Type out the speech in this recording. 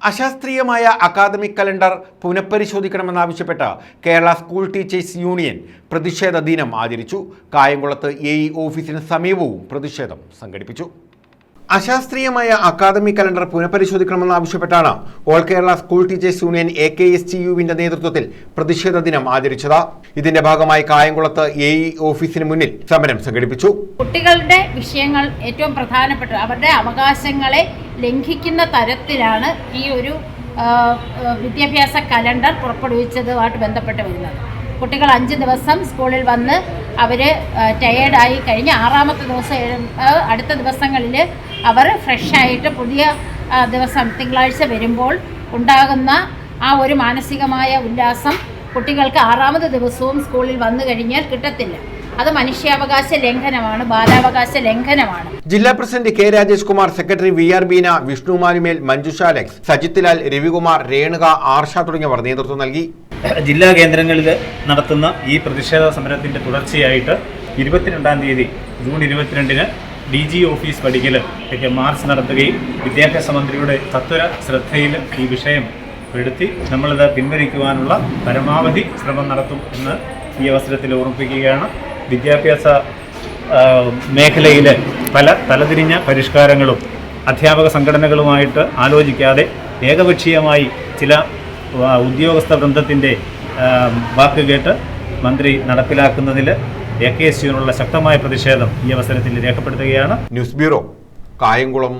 അശാസ്ത്രീയമായ academic calendar പുനഃപരിശോധിക്കണമെന്നാവശ്യപ്പെട്ട് Kerala school teachers union പ്രതിഷേധ ദിനം ആചരിച്ചു. കായംകുളത്ത് AE ഓഫീസിന് സമീപവും പ്രതിഷേധം സംഘടിപ്പിച്ചു. അശാസ്ത്രീയമായ അക്കാദമിക് കലണ്ടർ പുനഃപരിശോധിക്കണമെന്നാവശ്യപ്പെട്ടാണ് all Kerala school teachers union AKSTUവിന്റെ നേതൃത്വത്തിൽ പ്രതിഷേധ ദിനം ആചരിച്ചത്. ഇതിന്റെ ഭാഗമായി കായംകുളത്ത് AE ഓഫീസിന് മുന്നിൽ സമരം സംഘടിപ്പിച്ചു. കുട്ടികളുടെ വിഷയങ്ങൾ ഏറ്റവും പ്രധാനപ്പെട്ട അവരുടെ അവകാശങ്ങളെ ലംഘിക്കുന്ന തരത്തിലാണ് ഈ ഒരു വിദ്യാഭ്യാസ കലണ്ടർ പുറപ്പെടുവിച്ചതുമായിട്ട് ബന്ധപ്പെട്ട് വരുന്നത്. കുട്ടികൾ 5 ദിവസം സ്കൂളിൽ വന്ന് അവർ ടയേർഡായി കഴിഞ്ഞ് 6ാമത്തെ ദിവസം അടുത്ത ദിവസങ്ങളിൽ അവർ ഫ്രഷായിട്ട് പുതിയ ദിവസം തിങ്കളാഴ്ച വരുമ്പോൾ ഉണ്ടാകുന്ന ആ ഒരു മാനസികമായ ഉല്ലാസം കുട്ടികൾക്ക് 6ാമത്തെ ദിവസവും സ്കൂളിൽ വന്നു കഴിഞ്ഞാൽ കിട്ടത്തില്ല. അത് മനുഷ്യാവകാശ ലംഘനമാണ്, ബാലാവകാശ ലംഘനമാണ്. ജില്ലാ president K. Rajesh Kumar, secretary VR Beena, Vishnu മാനുമേൽ, മഞ്ജുഷ അലക്സ്, സജിത് ലാൽ, രവികുമാർ, രേണുക, ആർഷ തുടങ്ങിയവർ നേതൃത്വം നൽകി. ജില്ലാ കേന്ദ്രങ്ങളിൽ നടത്തുന്ന ഈ പ്രതിഷേധ സമരത്തിൻ്റെ തുടർച്ചയായിട്ട് 22-ാം തീയതി ജൂൺ 22-ന് DG ഓഫീസ് പടിക്കലേക്ക് മാർച്ച് നടത്തുകയും വിദ്യാഭ്യാസ മന്ത്രിയുടെ തത്വര ശ്രദ്ധയിൽ ഈ വിഷയം പെടുത്തി നമ്മളിത് പിൻവലിക്കുവാനുള്ള പരമാവധി ശ്രമം നടത്തും എന്ന് ഈ അവസരത്തിൽ ഓർമ്മിപ്പിക്കുകയാണ്. വിദ്യാഭ്യാസ മേഖലയിലെ പല തലതിരിഞ്ഞ പരിഷ്കാരങ്ങളും അധ്യാപക സംഘടനകളുമായിട്ട് ആലോചിക്കാതെ ഏകപക്ഷീയമായി ചില ഉദ്യോഗസ്ഥ വൃന്ദത്തിൻ്റെ വാക്ക് കേട്ട് മന്ത്രി നടപ്പിലാക്കുന്നതിൽ AKSTUവിനുള്ള ശക്തമായ പ്രതിഷേധം ഈ അവസരത്തിൽ രേഖപ്പെടുത്തുകയാണ്. News bureau, Kayamkulam.